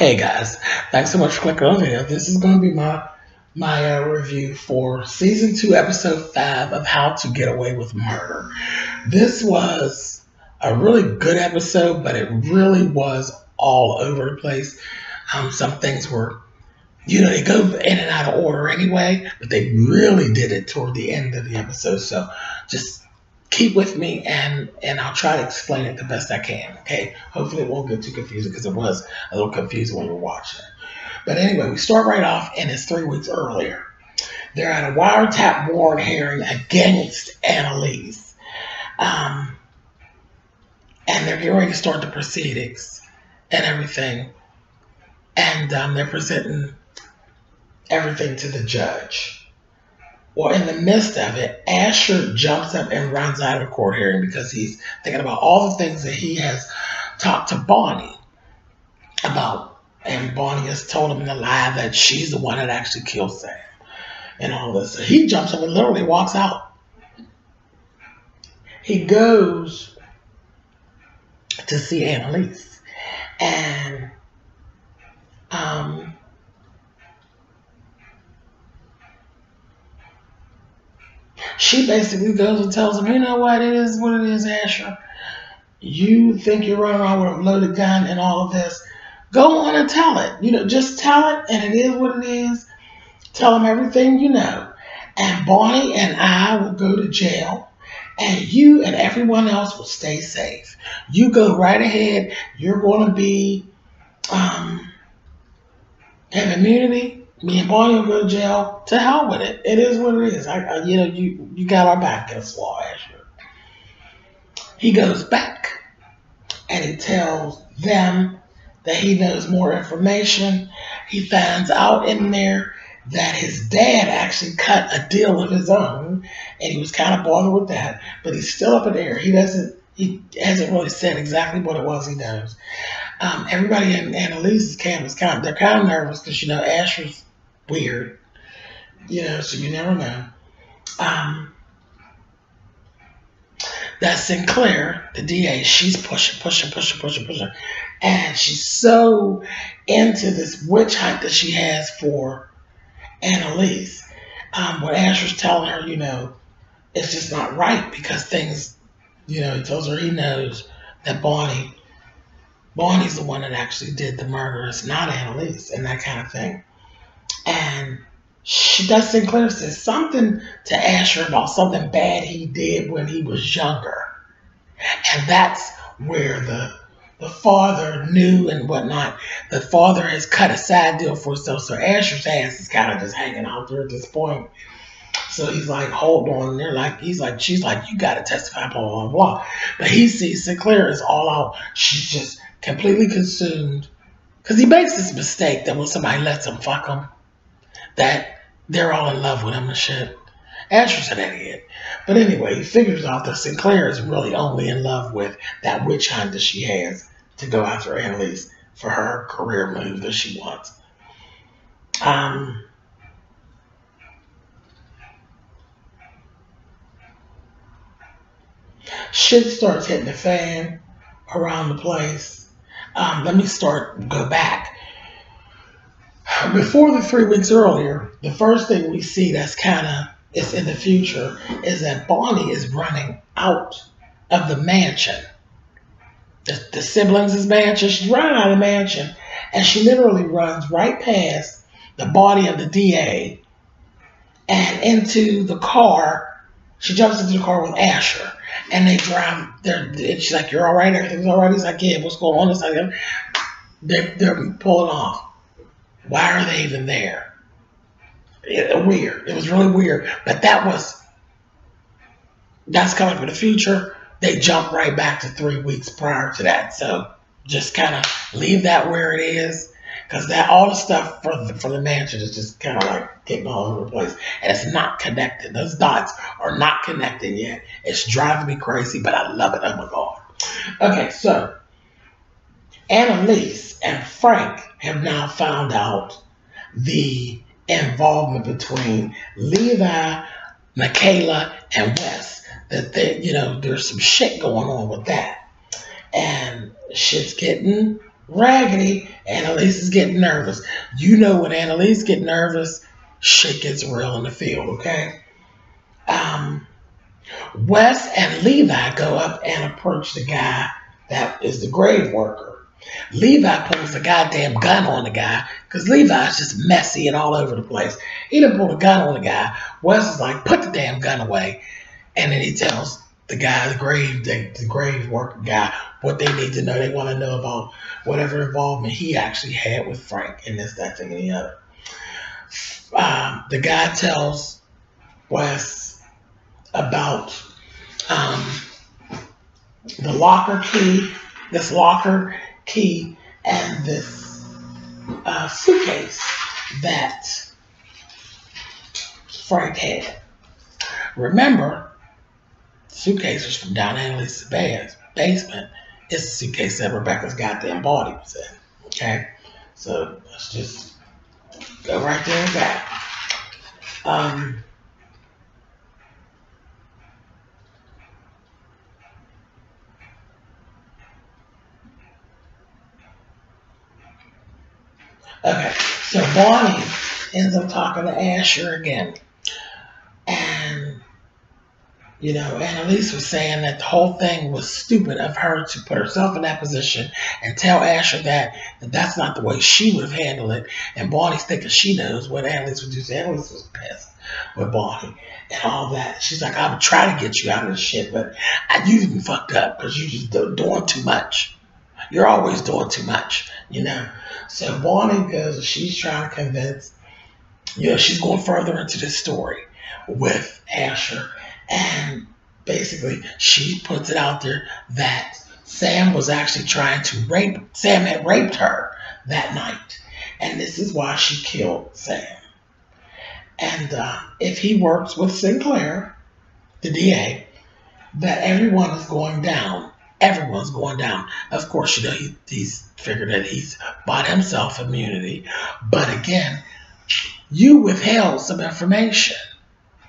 Hey guys, thanks so much for clicking on the video. This is going to be my review for season 2, episode 5 of How to Get Away with Murder. This was a really good episode, but it really was all over the place. Some things were, they go in and out of order anyway, but they really did it toward the end of the episode. So just keep with me and I'll try to explain it the best I can, okay? Hopefully it won't get too confusing because it was a little confusing when we were watching it. But anyway, we start right off and it's 3 weeks earlier. They're at a wiretap warrant hearing against Annalise. And they're getting ready to start the proceedings and everything. And they're presenting everything to the judge. Well, in the midst of it, Asher jumps up and runs out of the court hearing because he's thinking about all the things that he has talked to Bonnie about. And Bonnie has told him the lie that she's the one that actually killed Sam and all this. So he jumps up and literally walks out. He goes to see Annalise. And she basically goes and tells him, you know what, it is what it is, Asher. You think you're running around with a loaded gun and all of this. Go on and tell it. Just tell it, and it is what it is. Tell him everything you know. And Bonnie and I will go to jail, and you and everyone else will stay safe. You go right ahead. You're going to be have immunity. Me and Bonnie will go to jail. To hell with it. It is what it is. You got our back against the wall, Asher. He goes back and he tells them that he knows more information. He finds out in there that his dad actually cut a deal of his own, and he was kind of bothered with that. But he's still up in the air. He hasn't really said exactly what it was he knows. Everybody in Annalise's camp is kind of nervous because Asher's weird, so you never know. That Sinclair, the DA, she's pushing, and she's so into this witch hunt that she has for Annalise. What Asher's telling her, it's just not right because things, he tells her he knows that Bonnie's the one that actually did the murder. It's not Annalise and that kind of thing. And Sinclair says something to Asher about something bad he did when he was younger. And that's where the father knew and whatnot. The father has cut a side deal for himself. So Asher's ass is kind of just hanging out there at this point. So he's like, hold on. And she's like, you got to testify, blah, blah, blah. But he sees Sinclair is all out. She's just completely consumed. Because he makes this mistake that when somebody lets him fuck him, that they're all in love with him and shit. Asher's an idiot. But anyway, he figures out that Sinclair is really only in love with that witch hunt that she has to go after Annalise for her career move that she wants. Shit starts hitting the fan around the place. Let me go back. Before the 3 weeks earlier, the first thing we see that's is in the future is that Bonnie is running out of the mansion. The siblings' mansion. She's running out of the mansion, and she literally runs right past the body of the DA and into the car. She jumps into the car with Asher, and they drive there. She's like, "You're all right? Everything's all right?" He's like, "Yeah, what's going on?" It's like they're pulling off. Why are they even there? Weird. It was really weird. But that's coming for the future. They jump right back to 3 weeks prior to that. So just kind of leave that where it is. Because all the stuff for the mansion is just kind of like getting all over the place. And it's not connected. Those dots are not connected yet. It's driving me crazy, but I love it. Oh my God. Okay, so Annalise and Frank have now found out the involvement between Levi, Michaela, and Wes. That there's some shit going on with that. And shit's getting Raggedy, Annalise is getting nervous. You know when Annalise get nervous, shit gets real in the field, okay? Um, Wes and Levi go up and approach the guy that is the grave worker. Levi pulls the goddamn gun on the guy because Levi's just messy and all over the place. He done pulled a gun on the guy. Wes is like, put the damn gun away. And then he tells the guy, the grave worker guy, what they need to know. They want to know about whatever involvement he actually had with Frank and this, that, thing, and the other. The guy tells Wes about the locker key, this locker key, and this suitcase that Frank had. Remember, the suitcase was from down Annalise's basement. It's the suitcase that Rebecca's goddamn body was in. Okay? So let's just go right there with that. Okay, so Bonnie ends up talking to Asher again. And, you know, Annalise was saying that the whole thing was stupid of her to put herself in that position and tell Asher that that's not the way she would have handled it. And Bonnie's thinking she knows what Annalise would do. So Annalise was pissed with Bonnie and all that. She's like, I would try to get you out of this shit, but you even fucked up because you just doing too much. You're always doing too much, you know. So Bonnie goes, she's trying to convince, you know, she's going further into this story with Asher. And basically, she puts it out there that Sam was actually trying to Sam had raped her that night. And this is why she killed Sam. And if he works with Sinclair, the DA, that everyone is going down. Everyone's going down. Of course, you know, he's figured that he's bought himself immunity. But again, you withheld some information.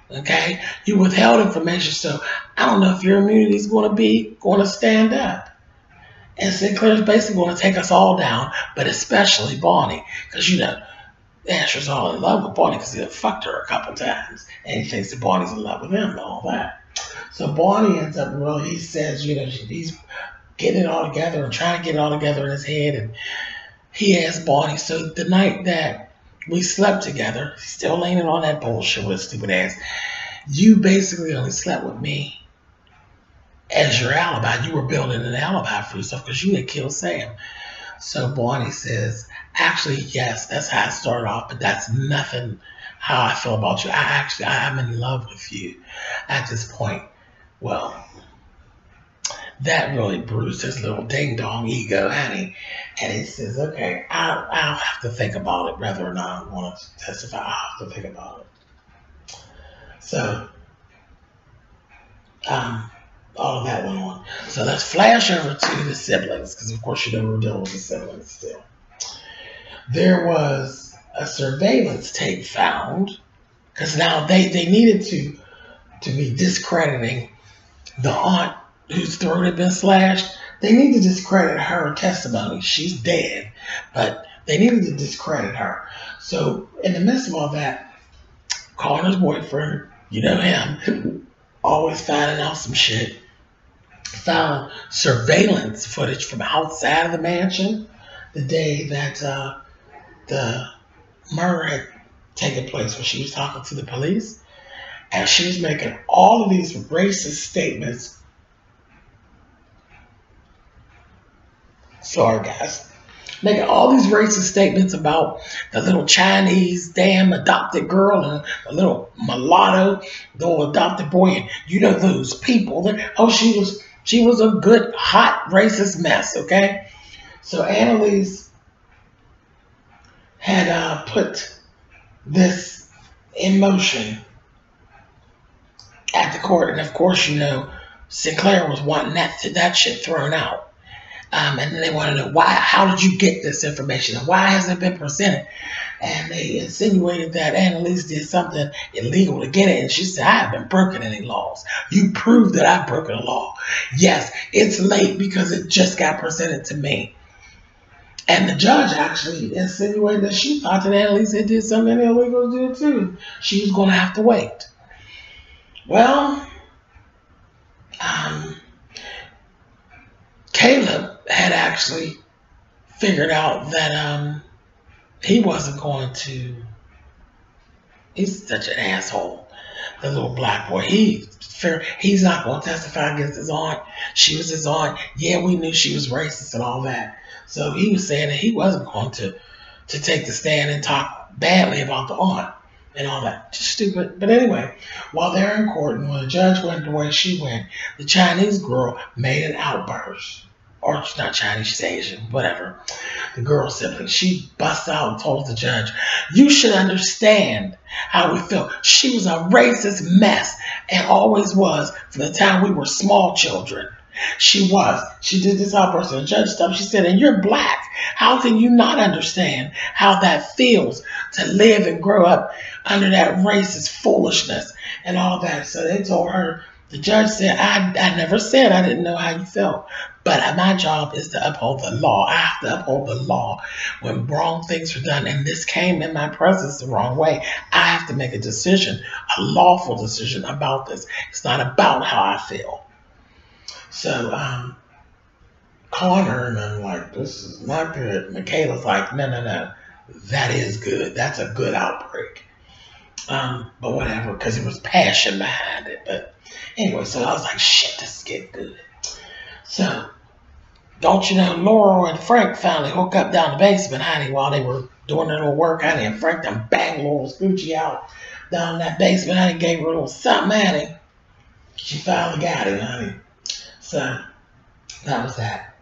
Okay? You withheld information, so I don't know if your immunity is going to stand up. And Sinclair's basically going to take us all down, but especially Bonnie. Because, you know, Asher's all in love with Bonnie because he fucked her a couple times. And he thinks that Bonnie's in love with him and all that. So Bonnie ends up really, he says, you know, he's getting it all together and trying to get it all together in his head. And he asks Bonnie, so the night that we slept together, he's still leaning on that bullshit with his stupid ass, you basically only slept with me as your alibi. You were building an alibi for yourself because you had killed Sam. So Bonnie says, actually, yes, that's how it started off, but that's nothing how I feel about you. I'm in love with you at this point. Well, that really bruised his little ding-dong ego, honey. And he says, okay, I'll have to think about it, whether or not I want to testify. I'll have to think about it. So, all of that went on. So let's flash over to the siblings, because of course you know we're dealing with the siblings still. There was a surveillance tape found, because now they needed to be discrediting the aunt whose throat had been slashed. They need to discredit her testimony. She's dead, but they needed to discredit her. So in the midst of all that, Connor's boyfriend, you know him, always finding out some shit, found surveillance footage from outside of the mansion the day that the murder had taken place, when she was talking to the police. And she was making all of these racist statements. Sorry, guys. Making all these racist statements about the little Chinese damn adopted girl and the little mulatto, the little adopted boy, and you know those people. Oh, she was a good, hot, racist mess, okay? So Annalise had put this in motion at the court, and of course, you know, Sinclair was wanting that shit thrown out. And then they want to know why. How did you get this information? Why hasn't it been presented? And they insinuated that Annalise did something illegal to get it. And she said, I haven't broken any laws. You proved that I've broken a law. Yes, it's late because it just got presented to me. And the judge actually insinuated that she thought that Annalise had did something illegal to do too. She was going to have to wait. Well, Caleb had actually figured out that he wasn't going to. He's such an asshole. The little black boy. He's not going to testify against his aunt. She was his aunt. Yeah, we knew she was racist and all that. So he was saying that he wasn't going to take the stand and talk badly about the aunt and all that. Just stupid. But anyway, while they're in court and when the judge went the way she went, the Chinese girl made an outburst. Or she's not Chinese, she's Asian, whatever. The girl sibling, she busts out and told the judge, you should understand how we feel. She was a racist mess and always was from the time we were small children. She was. She did this outburst and the judge stuff. She said, and you're black. How can you not understand how that feels to live and grow up under that racist foolishness and all that? So they told her, the judge said, I never said I didn't know how you felt. But my job is to uphold the law. I have to uphold the law when wrong things are done. And this came in my presence the wrong way. I have to make a decision, a lawful decision about this. It's not about how I feel. So, Connor and I'm like, this is not good. Michaela's like, no. That is good. That's a good outbreak. But whatever, because there was passion behind it. But anyway, so I was like, shit, this is getting good. So, don't you know, Laurel and Frank finally hooked up down the basement, honey, while they were doing their little work, honey, and Frank done banged Laurel's Gucci out down in that basement, honey, gave her a little something, honey. She finally got it, honey. So, that was that.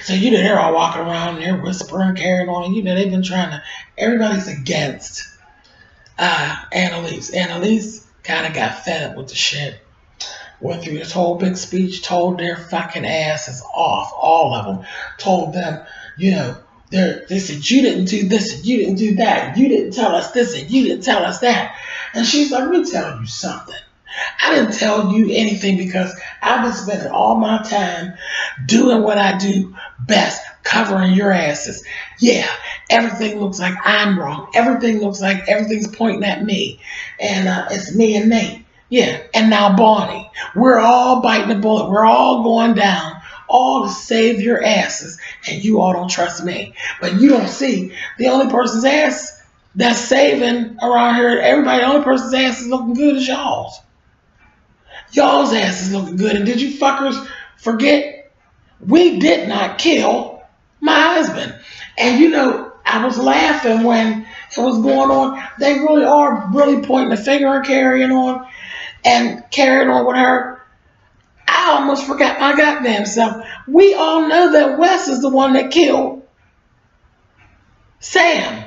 So, you know, they're all walking around, they're whispering, carrying on, and you know, they've been trying to, everybody's against Annalise. Annalise kind of got fed up with the shit. Went through this whole big speech, told their fucking asses off, all of them. Told them, you know, they said, you didn't do this and you didn't do that. You didn't tell us this and you didn't tell us that. And she's like, let me tell you something. I didn't tell you anything because I've been spending all my time doing what I do best, covering your asses. Yeah, everything looks like I'm wrong. Everything looks like everything's pointing at me. And it's me and Nate. Yeah, and now Bonnie. We're all biting the bullet. We're all going down, all to save your asses. And you all don't trust me. But you don't see the only person's ass that's saving around here. Everybody, the only person's ass is looking good is y'all's. Y'all's ass is looking good. And did you fuckers forget? We did not kill my husband. And you know, I was laughing when it was going on. They really are really pointing the finger and carrying on with her. I almost forgot my goddamn self. We all know that Wes is the one that killed Sam.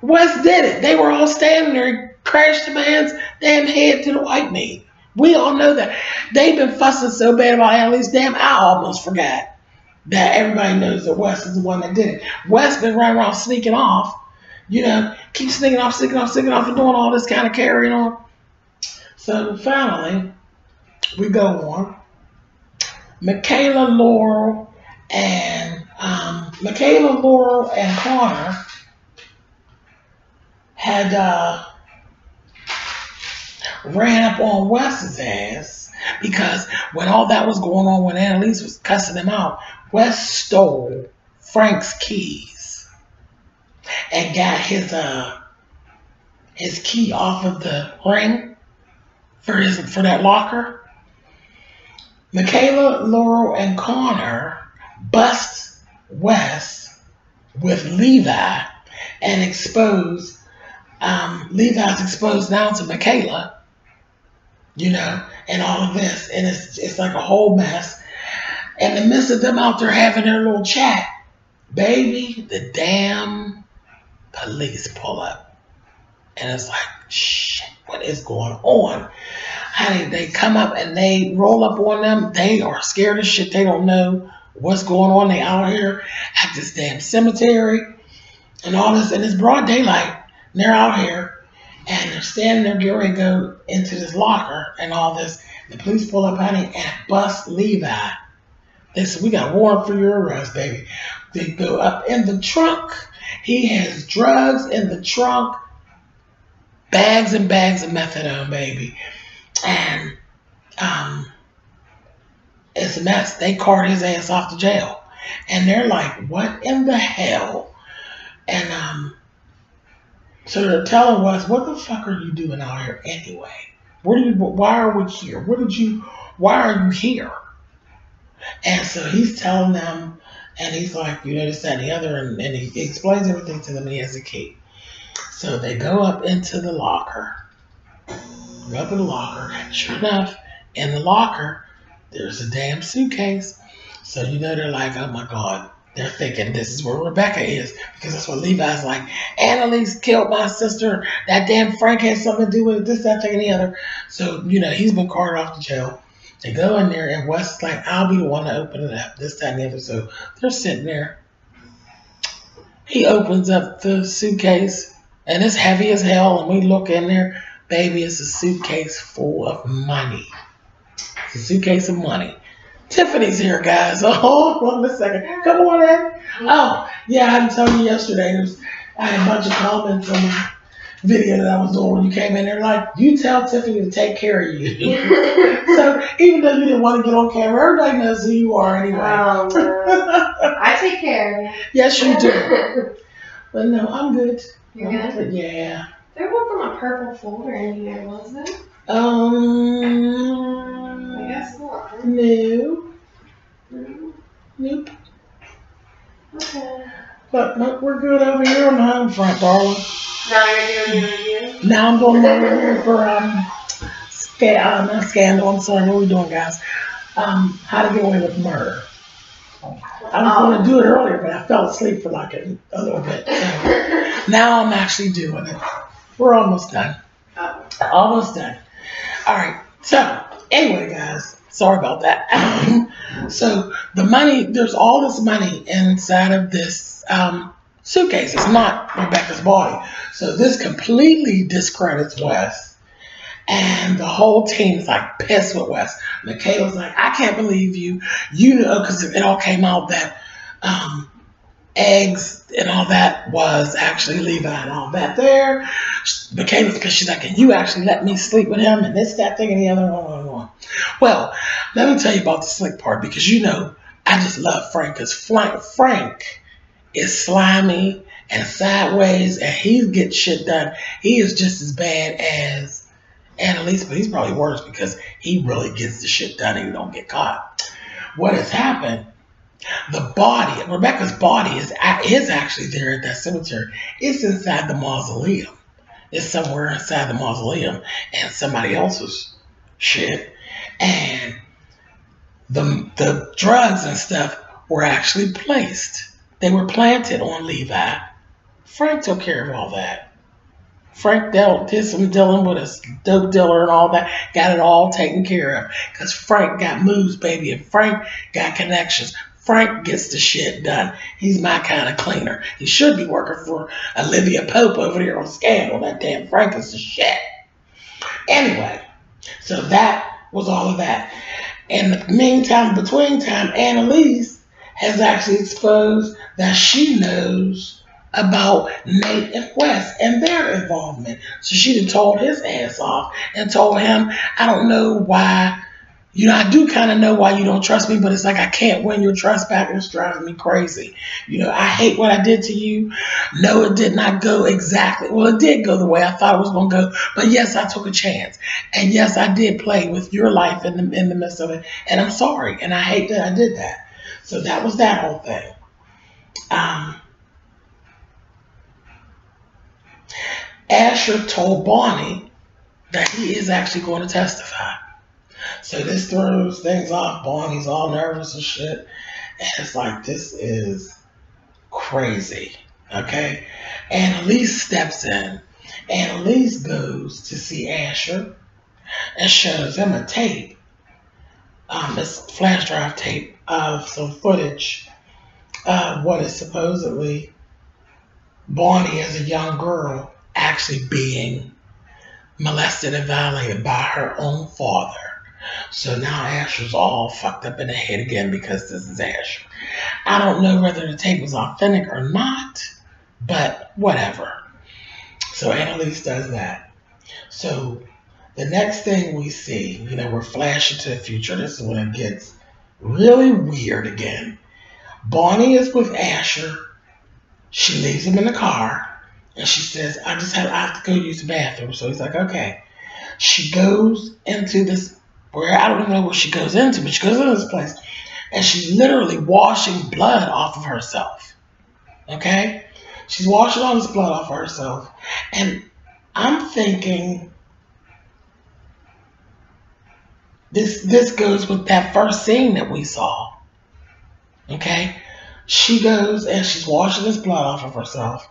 Wes did it. They were all standing there, crashed the man's damn head to the white meat. We all know that. They've been fussing so bad about Annalise. Damn, I almost forgot that everybody knows that Wes is the one that did it. Wes been running around sneaking off. You know, keep sneaking off, and doing all this kind of carrying on. So finally, we go on. Michaela, Laurel, and Connor had ran up on Wes's ass because when all that was going on, when Annalise was cussing him out, Wes stole Frank's keys and got his key off of the ring for that locker. Michaela, Laurel, and Connor bust Wes with Levi and expose. Levi's exposed now to Michaela, you know, and all of this, and it's like a whole mess. In the midst of them out there having their little chat, baby, the damn police pull up, and it's like, shit, what is going on? Honey, they come up and they roll up on them. They are scared as shit. They don't know what's going on. They out here at this damn cemetery and all this, and it's broad daylight. And they're out here and they're standing there getting ready to go into this locker and all this. The police pull up, honey, and bust Levi They said, we got a warrant for your arrest, baby. They go up in the trunk. He has drugs in the trunk. Bags and bags of methadone, baby. And it's a mess. They cart his ass off to jail. And they're like, what in the hell? And so they're telling us, what the fuck are you doing out here anyway? Why are we here? Why are you here? And so he's telling them, and he's like, this, that, and the other, and he explains everything to them, and he has a key. So they go up into the locker. Sure enough, in the locker, there's a damn suitcase. So they're like, oh my God. They're thinking this is where Rebecca is, because that's what Levi's like. Annalise killed my sister. That damn Frank had something to do with it, this, that, thing, and the other. So, he's been carted off to jail. They go in there, and Wes is like, I'll be the one to open it up, this, that, and the other. So they're sitting there. He opens up the suitcase, and it's heavy as hell, and we look in there. Baby, it's a suitcase full of money. It's a suitcase of money. Tiffany's here, guys. Oh, hold on a second. Come on in. Oh, yeah, I didn't tell you yesterday. I had a bunch of comments on the video that I was doing when you came in there. Like, you tell Tiffany to take care of you. So, even though you didn't want to get on camera, everybody knows who you are anyway. I take care. Yes, you do. But no, I'm good. You're good? Yeah. There wasn't a purple folder in here, was there? I guess not. No. No. Nope. Okay. But we're good over here on the home front, darling. Now you're doing your review? Now I'm going over here for not scandal. I'm sorry. What are we doing, guys? How to Get Away with Murder. I was going to do it earlier, but I fell asleep for like a little bit. So now I'm actually doing it. We're almost done. Oh. Almost done. All right. So anyway, guys, sorry about that. So the money, there's all this money inside of this suitcase. It's not Rebecca's body. So this completely discredits Wes. And the whole team is like pissed with Wes. Michaela's like, I can't believe you. Because it all came out that eggs and all that was actually Levi and all that there. Michaela's pissed. She's like, and you actually let me sleep with him and this, that, thing, and the other. Well, let me tell you about the slick part, because I just love Frank, because Frank is slimy and sideways, and he gets shit done. He is just as bad as Annalise, but he's probably worse because he really gets the shit done and he don't get caught. What has happened? The body, Rebecca's body, is actually there at that cemetery. It's inside the mausoleum. It's somewhere inside the mausoleum and somebody else's shit. And the drugs and stuff were actually placed. They were planted on Levi. Frank took care of all that. Frank did some dealing with a dope dealer and all that. Got it all taken care of. Because Frank got moves, baby. And Frank got connections. Frank gets the shit done. He's my kind of cleaner. He should be working for Olivia Pope over there on Scandal. That damn Frank is the shit. Anyway, so that was all of that. In the meantime, between time, Annalise has actually exposed that she knows about Nate and Wes and their involvement. So she done told his ass off and told him, I don't know why, I do kind of know why you don't trust me, but it's like I can't win your trust back and it's driving me crazy. I hate what I did to you. No, it did not go exactly. Well, it did go the way I thought it was going to go. But yes, I took a chance. And yes, I did play with your life in the midst of it. And I'm sorry. And I hate that I did that. So that was that whole thing. Asher told Bonnie that he is actually going to testify. So this throws things off. Bonnie's all nervous and shit. And it's like, this is crazy. Okay? Annalise steps in. Annalise goes to see Asher and shows him a tape. It's flash drive tape of some footage of what is supposedly Bonnie as a young girl actually being molested and violated by her own father. So now Asher's all fucked up in the head again because this is Asher. I don't know whether the tape was authentic or not, but whatever. So Annalise does that. So the next thing we see, we're flashing to the future. This is when it gets really weird again. Bonnie is with Asher. She leaves him in the car. And she says, I have to go use the bathroom. So he's like, okay. She goes into this, where I don't even know what she goes into, but she goes into this place. And she's literally washing blood off of herself. Okay? She's washing all this blood off of herself. And I'm thinking, this goes with that first scene that we saw. Okay? She goes and she's washing this blood off of herself,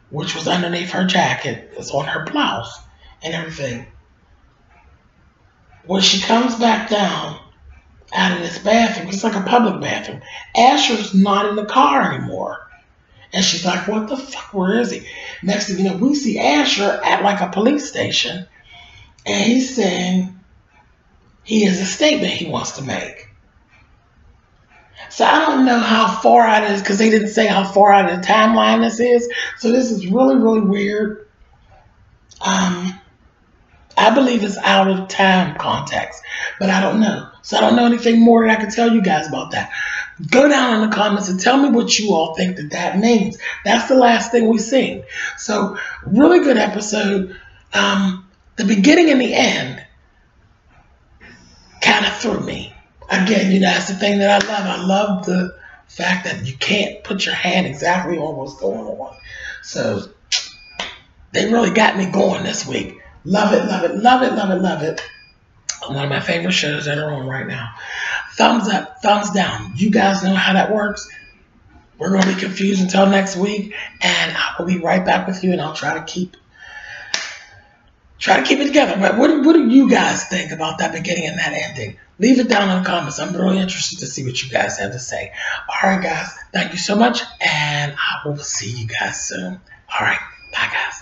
which was underneath her jacket. It's on her blouse and everything. When she comes back down out of this bathroom, it's like a public bathroom, Asher's not in the car anymore. And she's like, what the fuck, where is he? Next thing you know, we see Asher at like a police station, and he's saying he has a statement he wants to make. So I don't know how far out it is, because they didn't say how far out of the timeline this is. So this is really, really weird. I believe it's out of time context, but I don't know. So I don't know anything more that I can tell you guys about that. Go down in the comments and tell me what you all think that means. That's the last thing we've seen. So really good episode. The beginning and the end kind of threw me. Again, that's the thing that I love. I love the fact that you can't put your hand exactly on what's going on. So they really got me going this week. Love it, love it, love it, love it, love it. One of my favorite shows that are on right now. Thumbs up, thumbs down. You guys know how that works. We're going to be confused until next week, and I will be right back with you, and I'll try to keep it together. But what do you guys think about that beginning and that ending? Leave it down in the comments. I'm really interested to see what you guys have to say. All right, guys. Thank you so much, and I will see you guys soon. All right. Bye, guys.